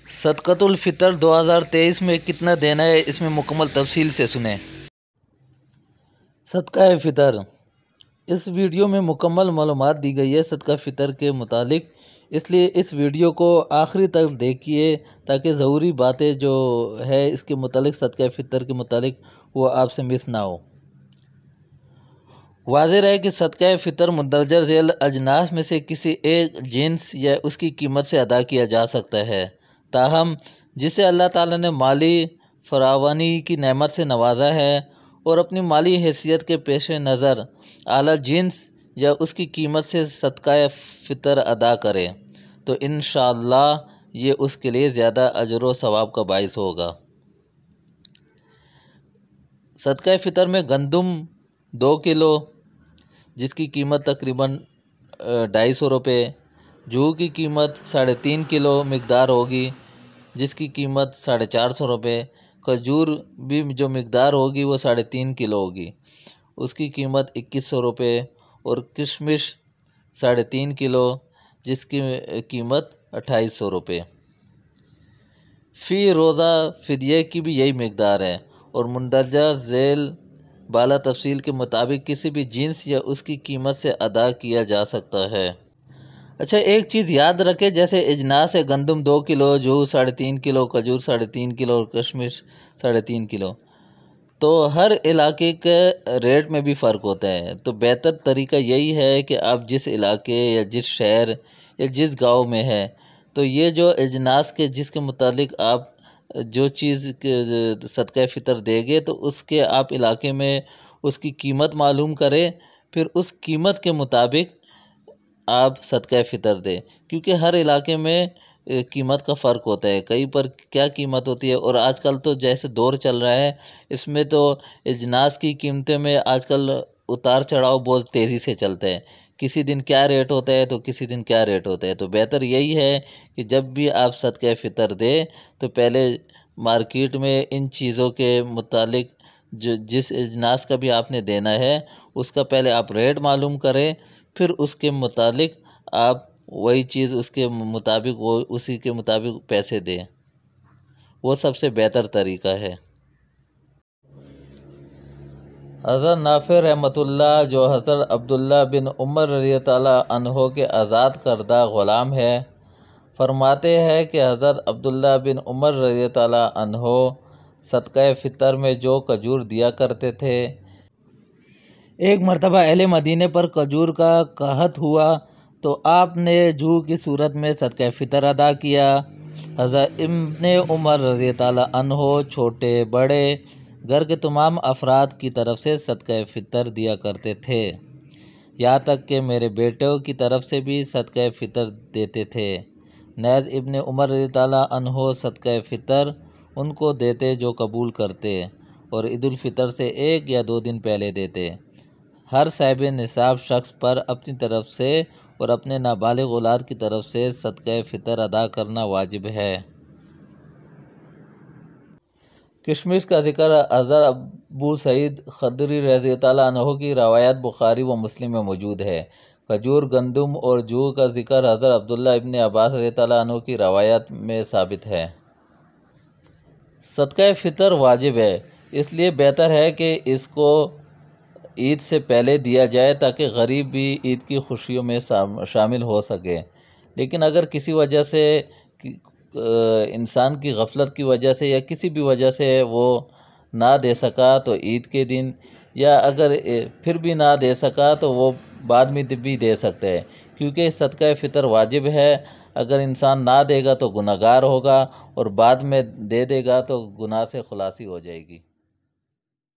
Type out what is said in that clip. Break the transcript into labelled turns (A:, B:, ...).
A: صدقۃ الفطر 2023 میں کتنا دینا ہے، اس میں مکمل تفصیل سے سنیں۔ صدقہ فطر، اس ویڈیو میں مکمل معلومات دی گئی ہے صدقہ فطر کے متعلق، اس لیے اس ویڈیو کو آخری تک دیکھیے تاکہ ضروری باتیں جو ہے اس کے متعلق صدقہ فطر کے متعلق وہ آپ سے مس نہ ہو۔ واضح رہے کہ صدقہ فطر مندرجہ ذیل اجناس میں سے کسی ایک جنس یا اس کی قیمت سے ادا کیا جا سکتا ہے، تاہم جسے اللہ تعالیٰ نے مالی فراوانی کی نعمت سے نوازا ہے اور اپنی مالی حیثیت کے پیش نظر اعلیٰ جنس یا اس کی قیمت سے صدقہ فطر ادا کرے تو انشاءاللہ یہ اس کے لیے زیادہ اجر و ثواب کا باعث ہوگا۔ صدقہ فطر میں گندم 2 کلو جس کی قیمت تقریباً 250 روپے، جو کی قیمت 3.5 کلو مقدار ہوگی جس کی قیمت 450 روپے، کھجور بھی جو مقدار ہوگی وہ 3.5 کلو ہوگی، اس کی قیمت 2100 روپے، اور کشمش 3.5 کلو جس کی قیمت 2800 روپے۔ فی روزہ فدیے کی بھی یہی مقدار ہے، اور مندرجہ ذیل بالا تفصیل کے مطابق کسی بھی جنس یا اس کی قیمت سے ادا کیا جا سکتا ہے۔ اچھا، ایک چیز یاد رکھے، جیسے اجناس ہے گندم 2 کلو، جو 3.5 کلو، کھجور 3.5 کلو اور کشمش 3.5 کلو، تو ہر علاقے کے ریٹ میں بھی فرق ہوتا ہے۔ تو بہتر طریقہ یہی ہے کہ آپ جس علاقے یا جس شہر یا جس گاؤں میں ہے تو یہ جو اجناس کے جس کے متعلق آپ جو چیز صدقہ فطر دے گے تو اس کے آپ علاقے میں اس کی قیمت معلوم کریں، پھر اس قیمت کے مطابق آپ صدقہ فطر دیں، کیونکہ ہر علاقے میں قیمت کا فرق ہوتا ہے، کہیں پر کیا قیمت ہوتی ہے۔ اور آج کل تو جیسے دور چل رہا ہے اس میں تو اجناس کی قیمتوں میں آج کل اتار چڑھاؤ بہت تیزی سے چلتا ہے، کسی دن کیا ریٹ ہوتا ہے تو کسی دن کیا ریٹ ہوتا ہے۔ تو بہتر یہی ہے کہ جب بھی آپ صدقہ فطر دیں تو پہلے مارکیٹ میں ان چیزوں کے متعلق جس اجناس کا بھی آپ نے دینا ہے اس کا پہلے آپ ریٹ معلوم کریں، پھر اس کے متعلق آپ وہی چیز اس کے مطابق اسی کے مطابق پیسے دیں، وہ سب سے بہتر طریقہ ہے۔ حضرت نافع رحمۃ اللہ، جو حضرت عبداللہ بن عمر رضی تعالیٰ عنہ کے آزاد کردہ غلام ہے، فرماتے ہیں کہ حضرت عبداللہ بن عمر رضی تعالیٰ عنہ صدقہ فطر میں جو کھجور دیا کرتے تھے، ایک مرتبہ اہل مدینے پر کھجور کا قحط ہوا تو آپ نے جو کی صورت میں صدقہ فطر ادا کیا۔ حضرت ابن عمر رضی تعالیٰ عنہ چھوٹے بڑے گھر کے تمام افراد کی طرف سے صدقہ فطر دیا کرتے تھے، یہاں تک کہ میرے بیٹوں کی طرف سے بھی صدقہ فطر دیتے تھے۔ نیز ابن عمر رضی تعالیٰ عنہ صدقہ فطر ان کو دیتے جو قبول کرتے، اور عید الفطر سے 1 یا 2 دن پہلے دیتے۔ ہر صاحب نصاب شخص پر اپنی طرف سے اور اپنے نابالغ اولاد کی طرف سے صدقہ فطر ادا کرنا واجب ہے۔ کشمش کا ذکر حضرت ابو سعید خدری رضی تعالیٰ عنہ کی روایت بخاری و مسلم میں موجود ہے۔ کھجور، گندم اور جو کا ذکر حضرت عبداللہ ابن عباس رضی تعالیٰ عنہ کی روایت میں ثابت ہے۔ صدقہ فطر واجب ہے، اس لیے بہتر ہے کہ اس کو عید سے پہلے دیا جائے تاکہ غریب بھی عید کی خوشیوں میں شامل ہو سکے۔ لیکن اگر کسی وجہ سے انسان کی غفلت کی وجہ سے یا کسی بھی وجہ سے وہ نہ دے سکا تو عید کے دن، یا اگر پھر بھی نہ دے سکا تو وہ بعد میں بھی دے سکتے ہیں، کیونکہ صدقہ فطر واجب ہے۔ اگر انسان نہ دے گا تو گناہگار ہوگا، اور بعد میں دے گا تو گناہ سے خلاصی ہو جائے گی۔